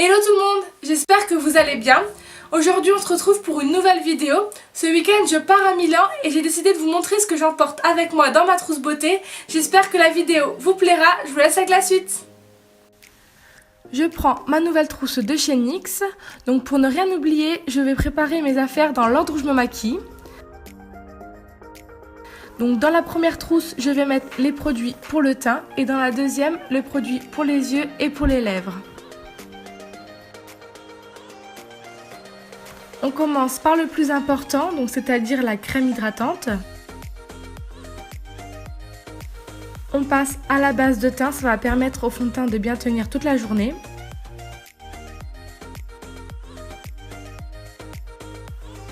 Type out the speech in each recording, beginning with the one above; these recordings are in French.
Hello tout le monde, j'espère que vous allez bien. Aujourd'hui on se retrouve pour une nouvelle vidéo. Ce week-end je pars à Milan et j'ai décidé de vous montrer ce que j'emporte avec moi dans ma trousse beauté. J'espère que la vidéo vous plaira, je vous laisse avec la suite. Je prends ma nouvelle trousse de chez NYX. Donc pour ne rien oublier, je vais préparer mes affaires dans l'ordre où je me maquille. Donc dans la première trousse, je vais mettre les produits pour le teint et dans la deuxième, le produit pour les yeux et pour les lèvres. On commence par le plus important, donc c'est-à-dire la crème hydratante. On passe à la base de teint, ça va permettre au fond de teint de bien tenir toute la journée.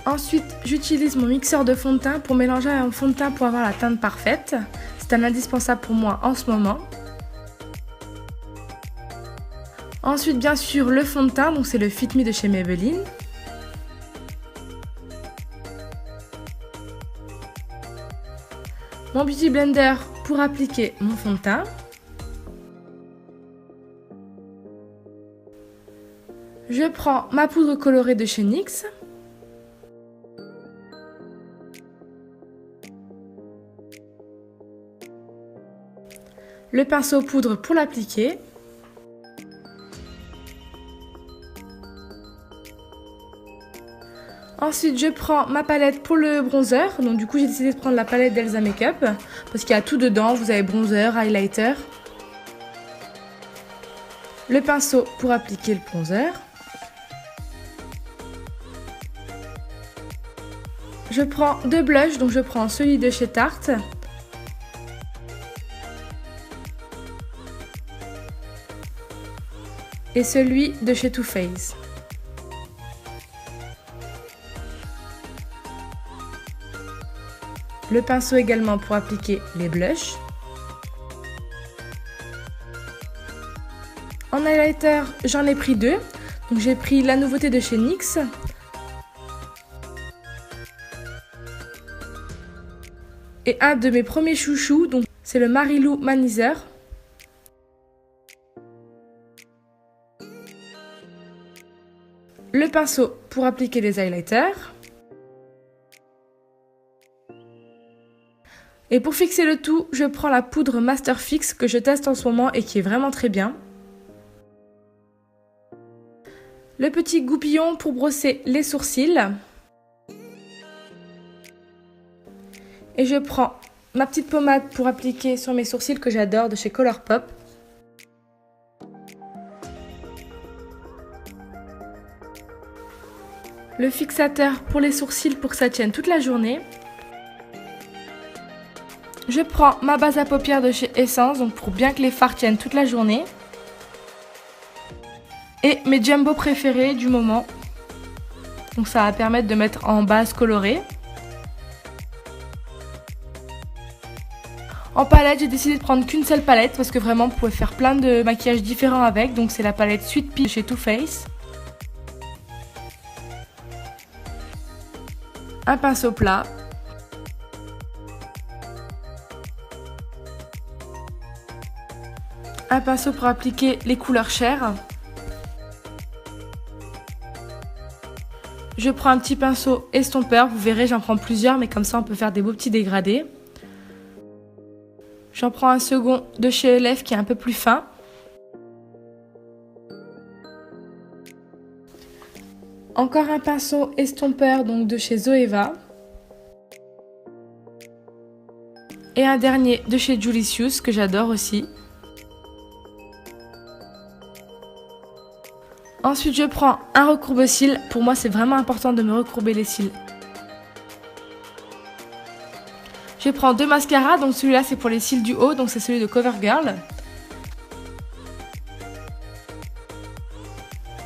Ensuite, j'utilise mon mixeur de fond de teint pour mélanger un fond de teint pour avoir la teinte parfaite. C'est un indispensable pour moi en ce moment. Ensuite, bien sûr, le fond de teint, donc c'est le Fit Me de chez Maybelline. Mon Beauty Blender pour appliquer mon fond de teint. Je prends ma poudre colorée de chez NYX. Le pinceau poudre pour l'appliquer. Ensuite, je prends ma palette pour le bronzer. Donc du coup, j'ai décidé de prendre la palette d'Elsa Makeup parce qu'il y a tout dedans. Vous avez bronzer, highlighter. Le pinceau pour appliquer le bronzer. Je prends deux blushs. Donc je prends celui de chez Tarte. Et celui de chez Too Faced. Le pinceau également pour appliquer les blushs. En highlighter, j'en ai pris deux. Donc j'ai pris la nouveauté de chez NYX. Et un de mes premiers chouchous, donc c'est le Marilou Manizer. Le pinceau pour appliquer les highlighters. Et pour fixer le tout, je prends la poudre Master Fix que je teste en ce moment et qui est vraiment très bien. Le petit goupillon pour brosser les sourcils. Et je prends ma petite pommade pour appliquer sur mes sourcils que j'adore de chez Colourpop. Le fixateur pour les sourcils pour que ça tienne toute la journée. Je prends ma base à paupières de chez Essence, donc pour bien que les fards tiennent toute la journée. Et mes jumbo préférés du moment. Donc ça va permettre de mettre en base colorée. En palette, j'ai décidé de prendre qu'une seule palette parce que vraiment vous pouvez faire plein de maquillages différents avec. Donc c'est la palette Sweet Pea de chez Too Faced. Un pinceau plat. Un pinceau pour appliquer les couleurs chères. Je prends un petit pinceau estompeur, vous verrez j'en prends plusieurs mais comme ça on peut faire des beaux petits dégradés. J'en prends un second de chez Elef qui est un peu plus fin. Encore un pinceau estompeur donc de chez Zoeva. Et un dernier de chez Julicious que j'adore aussi. Ensuite, je prends un recourbe-cils. Pour moi, c'est vraiment important de me recourber les cils. Je prends deux mascaras. Donc celui-là, c'est pour les cils du haut. Donc c'est celui de CoverGirl.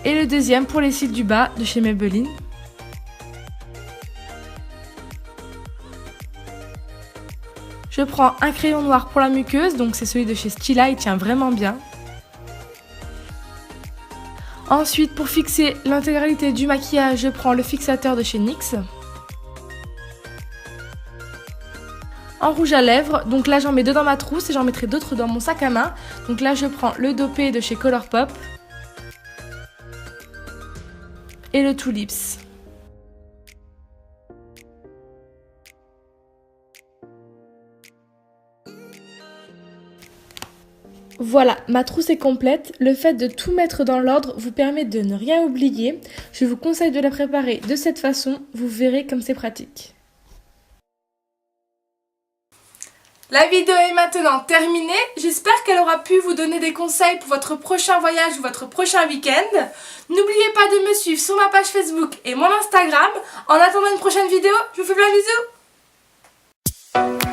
Et le deuxième pour les cils du bas de chez Maybelline. Je prends un crayon noir pour la muqueuse. Donc c'est celui de chez Stila. Il tient vraiment bien. Ensuite, pour fixer l'intégralité du maquillage, je prends le fixateur de chez NYX. En rouge à lèvres, donc là j'en mets deux dans ma trousse et j'en mettrai d'autres dans mon sac à main. Donc là je prends le dopé de chez Colourpop. et le Tulips. Voilà, ma trousse est complète. Le fait de tout mettre dans l'ordre vous permet de ne rien oublier. Je vous conseille de la préparer de cette façon, vous verrez comme c'est pratique. La vidéo est maintenant terminée. J'espère qu'elle aura pu vous donner des conseils pour votre prochain voyage ou votre prochain week-end. N'oubliez pas de me suivre sur ma page Facebook et mon Instagram. En attendant une prochaine vidéo, je vous fais plein de bisous.